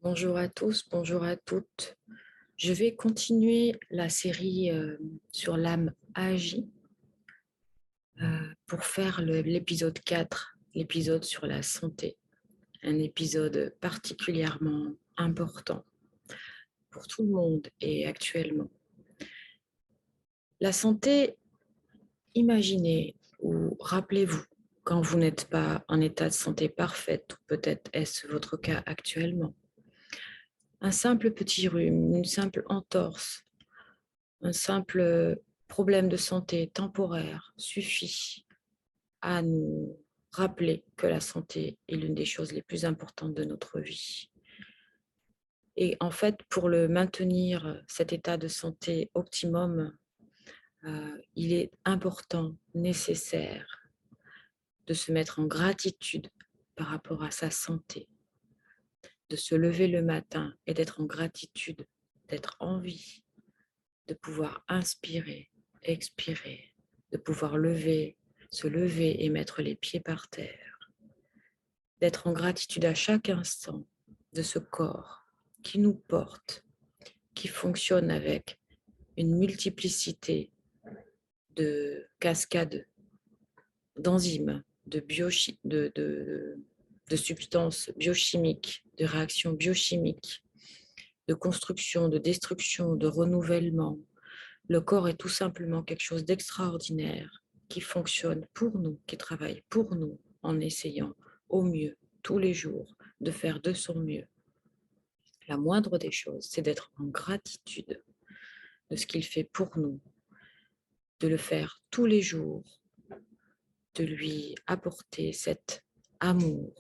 Bonjour à tous, bonjour à toutes. Je vais continuer la série sur l'âme agie pour faire l'épisode 4, l'épisode sur la santé. Un épisode particulièrement important pour tout le monde et actuellement. La santé, imaginez ou rappelez-vous quand vous n'êtes pas en état de santé parfaite, ou peut-être est-ce votre cas actuellement. Un simple petit rhume, une simple entorse, un simple problème de santé temporaire suffit à nous rappeler que la santé est l'une des choses les plus importantes de notre vie. Et en fait, pour le maintenir, cet état de santé optimum, il est important, nécessaire de se mettre en gratitude par rapport à sa santé, de se lever le matin et d'être en gratitude, d'être en vie, de pouvoir inspirer, expirer, de pouvoir se lever et mettre les pieds par terre, d'être en gratitude à chaque instant de ce corps qui nous porte, qui fonctionne avec une multiplicité de cascades d'enzymes, de substances biochimiques, de réactions biochimiques, de construction, de destruction, de renouvellement. Le corps est tout simplement quelque chose d'extraordinaire qui fonctionne pour nous, qui travaille pour nous en essayant au mieux tous les jours de faire de son mieux. La moindre des choses, c'est d'être en gratitude de ce qu'il fait pour nous, de le faire tous les jours, de lui apporter cet amour.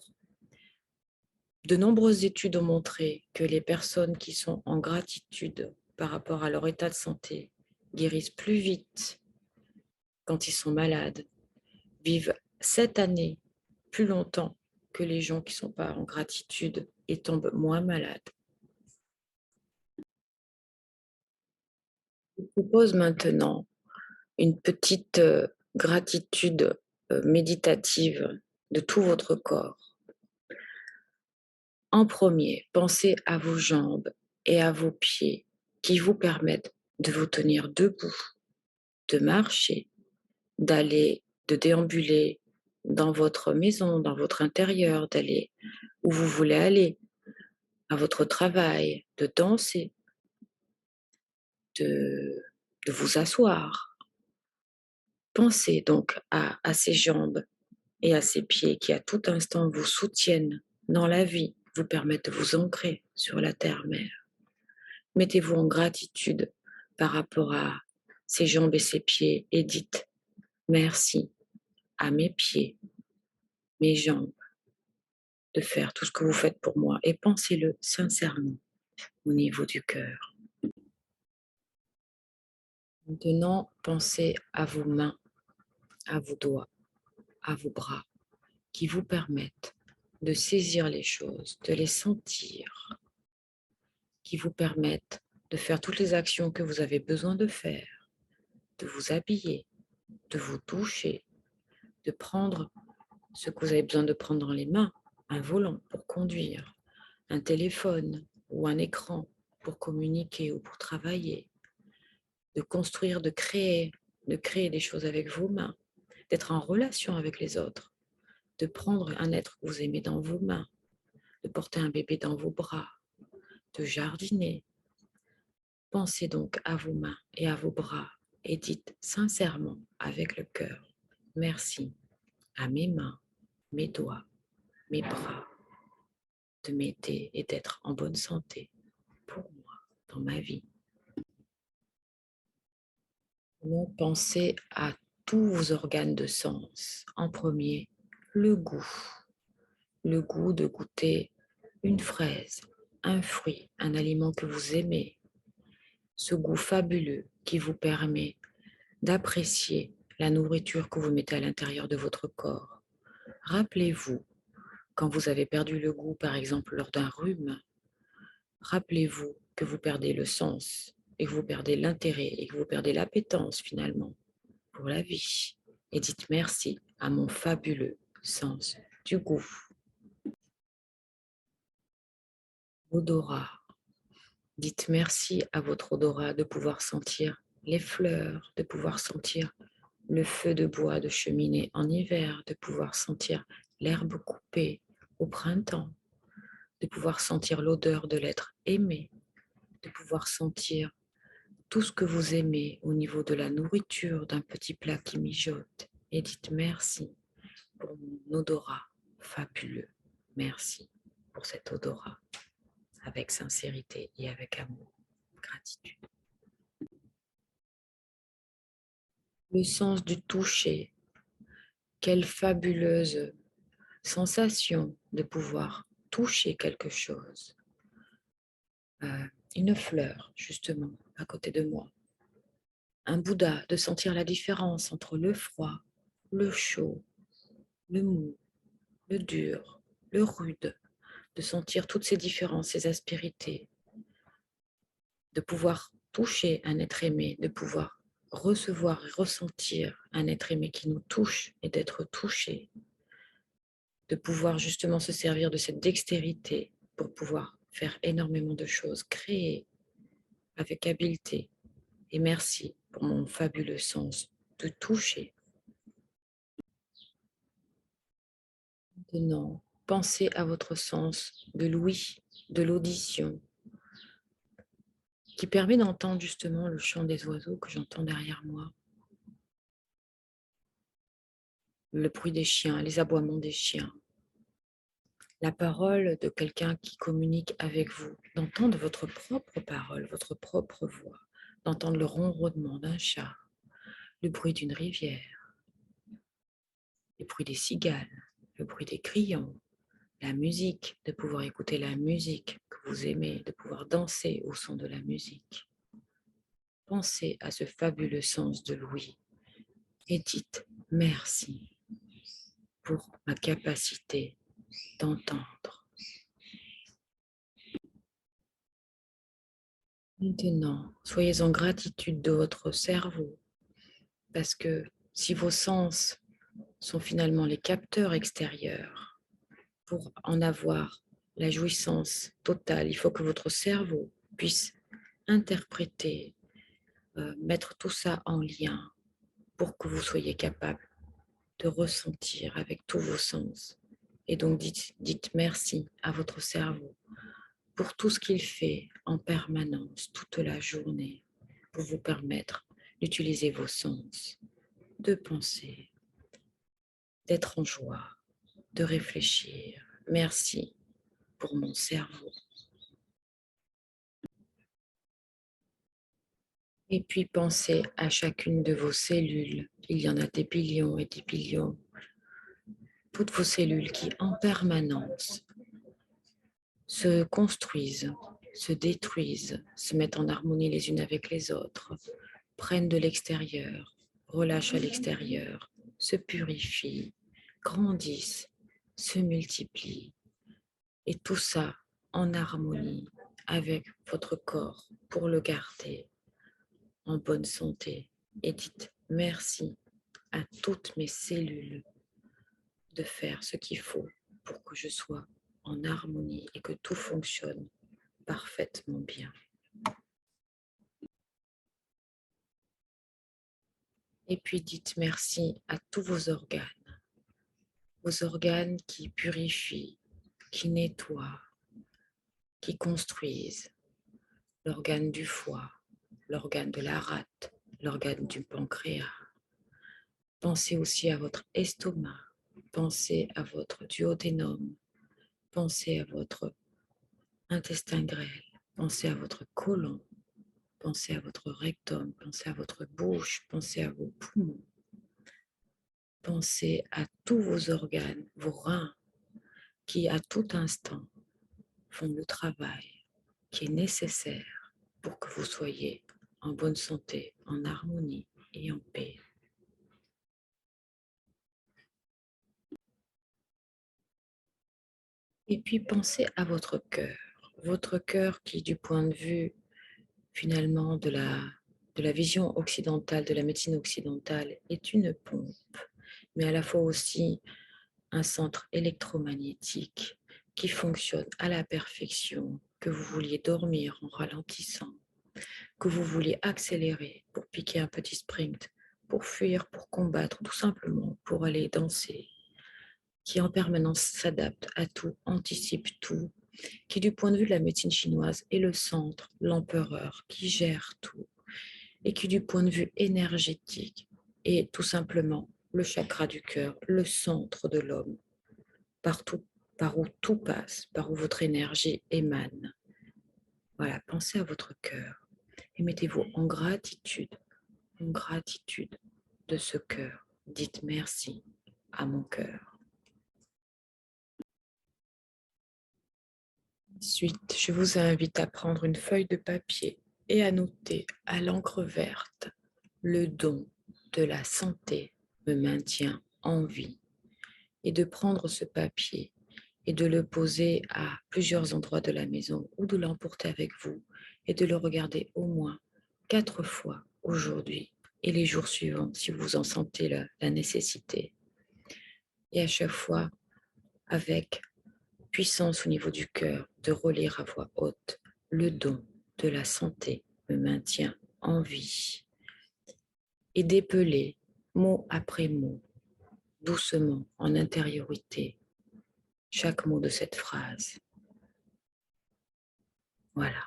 De nombreuses études ont montré que les personnes qui sont en gratitude par rapport à leur état de santé guérissent plus vite quand ils sont malades, vivent 7 années plus longtemps que les gens qui ne sont pas en gratitude et tombent moins malades. Je vous propose maintenant une petite gratitude méditative de tout votre corps. En premier, pensez à vos jambes et à vos pieds qui vous permettent de vous tenir debout, de marcher, de déambuler dans votre maison, dans votre intérieur, d'aller où vous voulez aller, à votre travail, de danser, de, de vous asseoir. Pensez donc à ces jambes et à ces pieds qui à tout instant vous soutiennent dans la vie, vous permettent de vous ancrer sur la terre-mère. Mettez-vous en gratitude par rapport à ces jambes et ces pieds et dites merci à mes pieds, mes jambes, de faire tout ce que vous faites pour moi et pensez-le sincèrement au niveau du cœur. Maintenant, pensez à vos mains, à vos doigts, à vos bras qui vous permettent de saisir les choses, de les sentir, qui vous permettent de faire toutes les actions que vous avez besoin de faire, de vous habiller, de vous toucher, de prendre ce que vous avez besoin de prendre dans les mains, un volant pour conduire, un téléphone ou un écran pour communiquer ou pour travailler, de construire, de créer des choses avec vos mains, d'être en relation avec les autres, de prendre un être que vous aimez dans vos mains, de porter un bébé dans vos bras, de jardiner. Pensez donc à vos mains et à vos bras et dites sincèrement avec le cœur, merci à mes mains, mes doigts, mes bras, de m'aider et d'être en bonne santé pour moi dans ma vie. Donc, pensez à tous vos organes de sens. En premier, le goût. Le goût de goûter une fraise, un fruit, un aliment que vous aimez. Ce goût fabuleux qui vous permet d'apprécier la nourriture que vous mettez à l'intérieur de votre corps. Rappelez-vous, quand vous avez perdu le goût, par exemple lors d'un rhume, rappelez-vous que vous perdez le sens et que vous perdez l'intérêt et que vous perdez l'appétence finalement pour la vie. Et dites merci à mon fabuleux sens du goût. odorat. Dites merci à votre odorat de pouvoir sentir les fleurs, de pouvoir sentir le feu de bois de cheminée en hiver, de pouvoir sentir l'herbe coupée au printemps, de pouvoir sentir l'odeur de l'être aimé, de pouvoir sentir tout ce que vous aimez au niveau de la nourriture, d'un petit plat qui mijote. Et dites merci pour mon odorat fabuleux. Merci pour cet odorat avec sincérité et avec amour, gratitude. Le sens du toucher, quelle fabuleuse sensation de pouvoir toucher quelque chose. Une fleur, justement, à côté de moi. Un Bouddha, de sentir la différence entre le froid, le chaud, le mou, le dur, le rude, de sentir toutes ces différences, ces aspérités, de pouvoir toucher un être aimé, de pouvoir recevoir et ressentir un être aimé qui nous touche et d'être touché, de pouvoir justement se servir de cette dextérité pour pouvoir faire énormément de choses, créer avec habileté. Et merci pour mon fabuleux sens de toucher. Maintenant, pensez à votre sens de l'ouïe, de l'audition, qui permet d'entendre justement le chant des oiseaux que j'entends derrière moi, le bruit des chiens, les aboiements des chiens, la parole de quelqu'un qui communique avec vous, d'entendre votre propre parole, votre propre voix, d'entendre le ronronnement d'un chat, le bruit d'une rivière, le bruit des cigales, le bruit des grillons, la musique, de pouvoir écouter la musique que vous aimez, de pouvoir danser au son de la musique. Pensez à ce fabuleux sens de l'ouïe et dites merci pour ma capacité d'entendre. Maintenant, soyez en gratitude de votre cerveau parce que si vos sens sont finalement les capteurs extérieurs, pour en avoir la jouissance totale, il faut que votre cerveau puisse interpréter, mettre tout ça en lien pour que vous soyez capable de ressentir avec tous vos sens. Et donc dites merci à votre cerveau pour tout ce qu'il fait en permanence, toute la journée, pour vous permettre d'utiliser vos sens, de penser, d'être en joie, de réfléchir. Merci pour mon cerveau. Et puis pensez à chacune de vos cellules. Il y en a des billions et des billions. Toutes vos cellules qui, en permanence, se construisent, se détruisent, se mettent en harmonie les unes avec les autres, prennent de l'extérieur, relâchent à l'extérieur, se purifient, grandissent, se multiplient. Et tout ça en harmonie avec votre corps pour le garder en bonne santé. Et dites merci à toutes mes cellules de faire ce qu'il faut pour que je sois en harmonie et que tout fonctionne parfaitement bien. Et puis dites merci à tous vos organes qui purifient, qui nettoient, qui construisent, l'organe du foie, l'organe de la rate, l'organe du pancréas. Pensez aussi à votre estomac, pensez à votre duodénum, pensez à votre intestin grêle, pensez à votre côlon, pensez à votre rectum, pensez à votre bouche, pensez à vos poumons. Pensez à tous vos organes, vos reins, qui à tout instant font le travail qui est nécessaire pour que vous soyez en bonne santé, en harmonie et en paix. Et puis pensez à votre cœur qui, du point de vue finalement de la vision occidentale, de la médecine occidentale, est une pompe, mais à la fois aussi un centre électromagnétique qui fonctionne à la perfection que vous vouliez dormir en ralentissant, que vous vouliez accélérer pour piquer un petit sprint, pour fuir, pour combattre, tout simplement pour aller danser, qui en permanence s'adapte à tout, anticipe tout, qui du point de vue de la médecine chinoise est le centre, l'empereur, qui gère tout, et qui du point de vue énergétique est tout simplement le chakra du cœur, le centre de l'homme, partout, par où tout passe, par où votre énergie émane. Voilà, pensez à votre cœur et mettez-vous en gratitude de ce cœur. Dites merci à mon cœur. Ensuite, je vous invite à prendre une feuille de papier et à noter à l'encre verte: le don de la santé me maintient en vie. Et de prendre ce papier et de le poser à plusieurs endroits de la maison ou de l'emporter avec vous et de le regarder au moins 4 fois aujourd'hui et les jours suivants si vous en sentez la nécessité. Et à chaque fois, avec puissance au niveau du cœur, de relire à voix haute: le don de la santé me maintient en vie. Et d'épeler mot après mot, doucement, en intériorité, chaque mot de cette phrase. Voilà.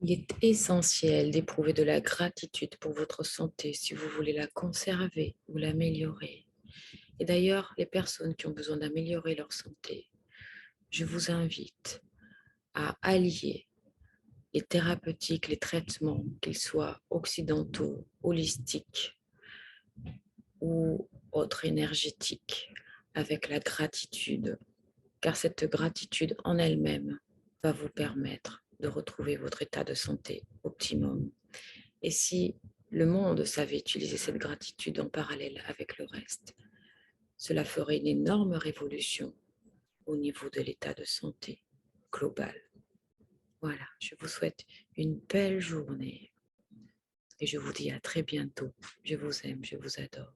Il est essentiel d'éprouver de la gratitude pour votre santé si vous voulez la conserver ou l'améliorer. Et d'ailleurs, les personnes qui ont besoin d'améliorer leur santé, je vous invite à allier les thérapeutiques, les traitements, qu'ils soient occidentaux, holistiques ou autres énergétiques, avec la gratitude, car cette gratitude en elle-même va vous permettre de retrouver votre état de santé optimum. Et si le monde savait utiliser cette gratitude en parallèle avec le reste, cela ferait une énorme révolution au niveau de l'état de santé global. Voilà, je vous souhaite une belle journée et je vous dis à très bientôt. Je vous aime, je vous adore.